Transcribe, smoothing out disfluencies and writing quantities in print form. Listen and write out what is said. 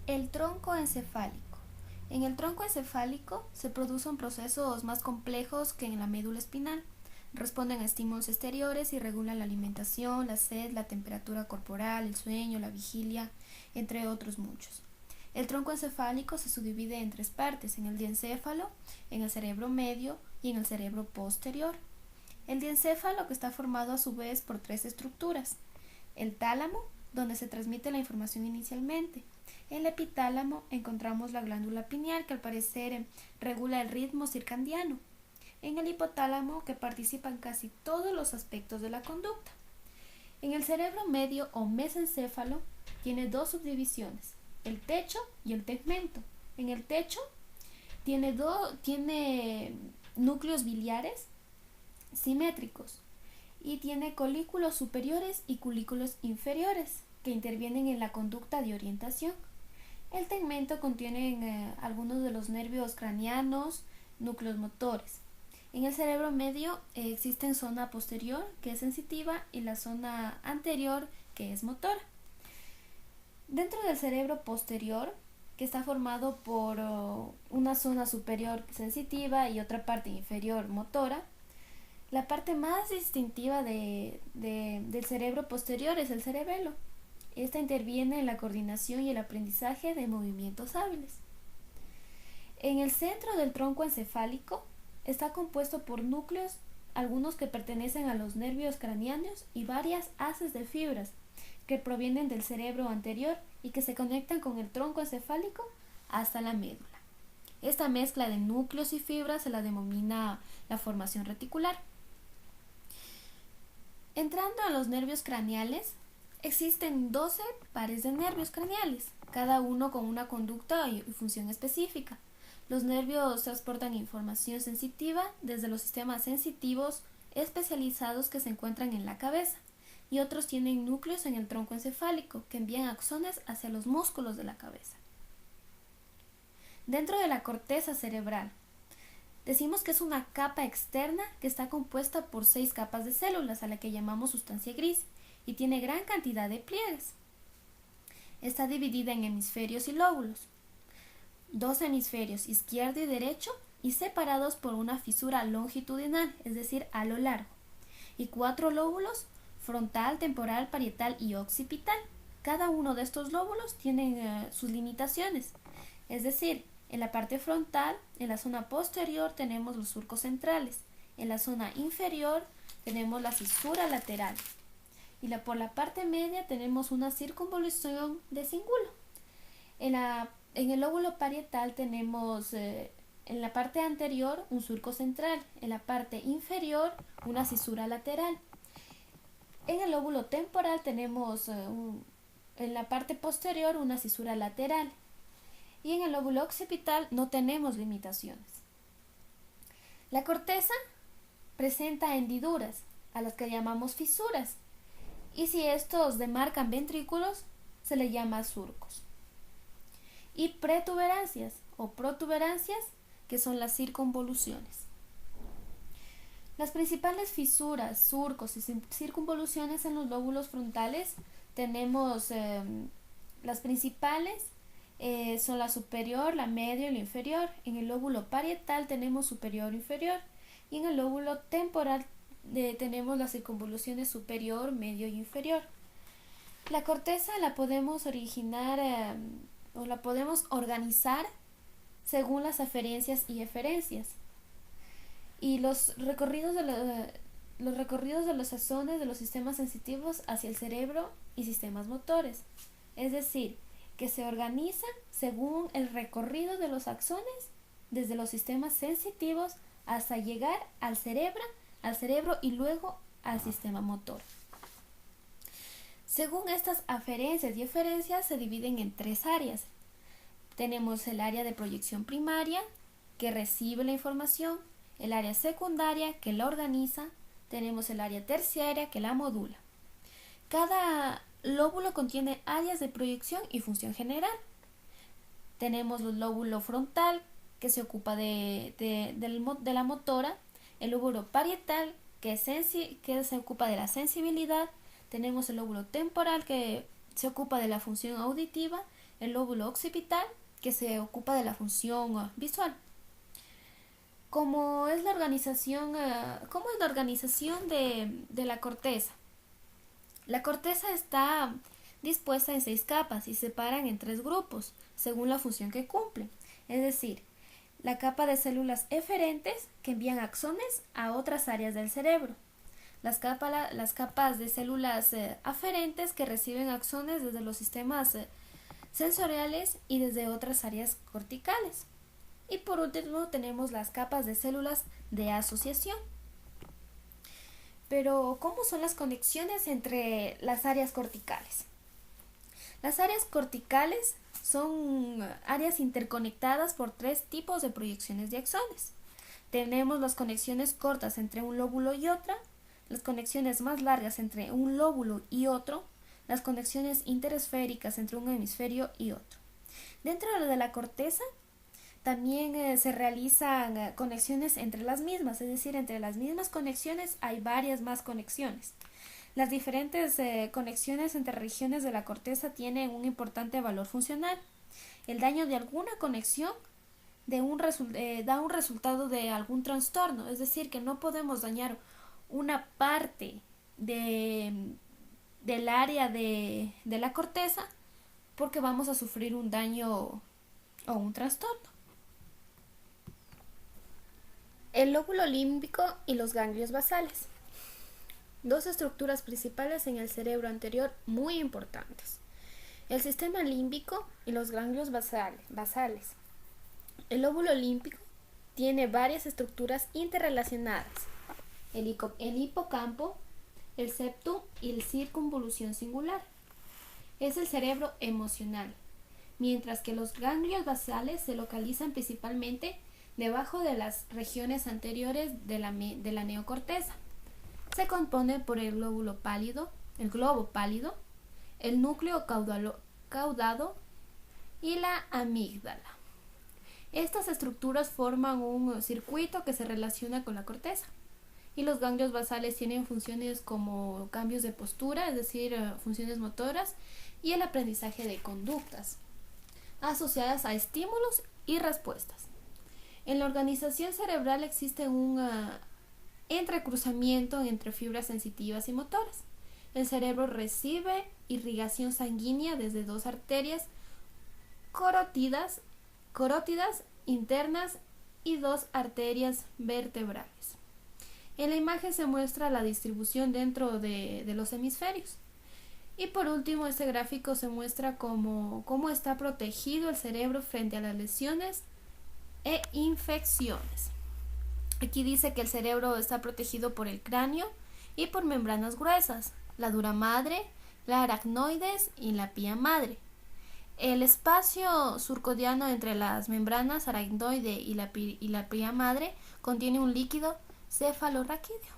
El tronco encefálico. En el tronco encefálico se producen procesos más complejos que en la médula espinal. Responden a estímulos exteriores y regulan la alimentación, la sed, la temperatura corporal, el sueño, la vigilia, entre otros muchos. El tronco encefálico se subdivide en tres partes: en el diencéfalo, en el cerebro medio y en el cerebro posterior. El diencéfalo, que está formado a su vez por tres estructuras: el tálamo, donde se transmite la información inicialmente. En el epitálamo encontramos la glándula pineal, que al parecer regula el ritmo circadiano. En el hipotálamo, que participa en casi todos los aspectos de la conducta. En el cerebro medio o mesencéfalo tiene dos subdivisiones: el techo y el tegmento. En el techo tiene núcleos biliares simétricos y tiene colículos superiores y colículos inferiores que intervienen en la conducta de orientación. El tegmento contiene algunos de los nervios craneanos, núcleos motores. En el cerebro medio existen zona posterior, que es sensitiva, y la zona anterior, que es motora. Dentro del cerebro posterior, que está formado por una zona superior sensitiva y otra parte inferior motora, la parte más distintiva del cerebro posterior es el cerebelo. Esta interviene en la coordinación y el aprendizaje de movimientos hábiles. En el centro del tronco encefálico está compuesto por núcleos, algunos que pertenecen a los nervios craneanos, y varias haces de fibras que provienen del cerebro anterior y que se conectan con el tronco encefálico hasta la médula. Esta mezcla de núcleos y fibras se la denomina la formación reticular. Entrando a los nervios craneales, existen 12 pares de nervios craneales, cada uno con una conducta y función específica. Los nervios transportan información sensitiva desde los sistemas sensitivos especializados que se encuentran en la cabeza, y otros tienen núcleos en el tronco encefálico que envían axones hacia los músculos de la cabeza. Dentro de la corteza cerebral, decimos que es una capa externa que está compuesta por 6 capas de células, a la que llamamos sustancia gris, y tiene gran cantidad de pliegues. Está dividida en hemisferios y lóbulos. 2 hemisferios, izquierdo y derecho, y separados por una fisura longitudinal, es decir, a lo largo. Y 4 lóbulos, frontal, temporal, parietal y occipital. Cada uno de estos lóbulos tiene sus limitaciones, es decir, en la parte frontal, en la zona posterior, tenemos los surcos centrales. En la zona inferior tenemos la fisura lateral. Y por la parte media tenemos una circunvolución de cíngulo. En el lóbulo parietal tenemos en la parte anterior un surco central. En la parte inferior una cisura lateral. En el lóbulo temporal tenemos en la parte posterior una cisura lateral. Y en el lóbulo occipital no tenemos limitaciones. La corteza presenta hendiduras, a las que llamamos fisuras, y si estos demarcan ventrículos, se le llama surcos. Y pretuberancias o protuberancias, que son las circunvoluciones. Las principales fisuras, surcos y circunvoluciones en los lóbulos frontales tenemos las principales. Son la superior, la media y la inferior. En el lóbulo parietal tenemos superior e inferior, y en el lóbulo temporal tenemos las circunvoluciones superior, medio y inferior. La corteza la podemos o la podemos organizar según las aferencias y eferencias, y los recorridos de los axones de los sistemas sensitivos hacia el cerebro y sistemas motores, es decir, que se organiza según el recorrido de los axones desde los sistemas sensitivos hasta llegar al cerebro y luego al sistema motor. Según estas aferencias y eferencias se dividen en 3 áreas. Tenemos el área de proyección primaria, que recibe la información; el área secundaria, que la organiza; tenemos el área terciaria, que la modula. Cada lóbulo contiene áreas de proyección y función general. Tenemos el lóbulo frontal, que se ocupa de la motora; el lóbulo parietal, que se ocupa de la sensibilidad; tenemos el lóbulo temporal, que se ocupa de la función auditiva; el lóbulo occipital, que se ocupa de la función visual. ¿Cómo es la organización de la corteza? La corteza está dispuesta en 6 capas y se separan en 3 grupos, según la función que cumplen. Es decir, la capa de células eferentes que envían axones a otras áreas del cerebro. Las capas de células aferentes que reciben axones desde los sistemas sensoriales y desde otras áreas corticales. Y por último tenemos las capas de células de asociación. Pero, ¿cómo son las conexiones entre las áreas corticales? Las áreas corticales son áreas interconectadas por 3 tipos de proyecciones de axones. Tenemos las conexiones cortas entre un lóbulo y otra, las conexiones más largas entre un lóbulo y otro, las conexiones interesféricas entre un hemisferio y otro. Dentro de la corteza también se realizan conexiones entre las mismas, es decir, entre las mismas conexiones hay varias más conexiones. Las diferentes conexiones entre regiones de la corteza tienen un importante valor funcional. El daño de alguna conexión da un resultado de algún trastorno, es decir, que no podemos dañar una parte del área de la corteza porque vamos a sufrir un daño o un trastorno. El lóbulo límbico y los ganglios basales. 2 estructuras principales en el cerebro anterior muy importantes. El sistema límbico y los ganglios basales. El lóbulo límbico tiene varias estructuras interrelacionadas. El hipocampo, el septum y el circunvolución singular. Es el cerebro emocional, mientras que los ganglios basales se localizan principalmente debajo de las regiones anteriores de la neocorteza. Se compone por el globo pálido, el núcleo caudado y la amígdala. Estas estructuras forman un circuito que se relaciona con la corteza. Y los ganglios basales tienen funciones como cambios de postura, es decir, funciones motoras, y el aprendizaje de conductas asociadas a estímulos y respuestas. En la organización cerebral existe un entrecruzamiento entre fibras sensitivas y motoras. El cerebro recibe irrigación sanguínea desde 2 arterias carótidas internas y 2 arterias vertebrales. En la imagen se muestra la distribución dentro de los hemisferios. Y por último, este gráfico se muestra cómo está protegido el cerebro frente a las lesiones e infecciones. Aquí dice que el cerebro está protegido por el cráneo y por membranas gruesas, la dura madre, la aracnoides y la pía madre. El espacio surcodiano entre las membranas aracnoide y la pía madre contiene un líquido cefalorraquídeo.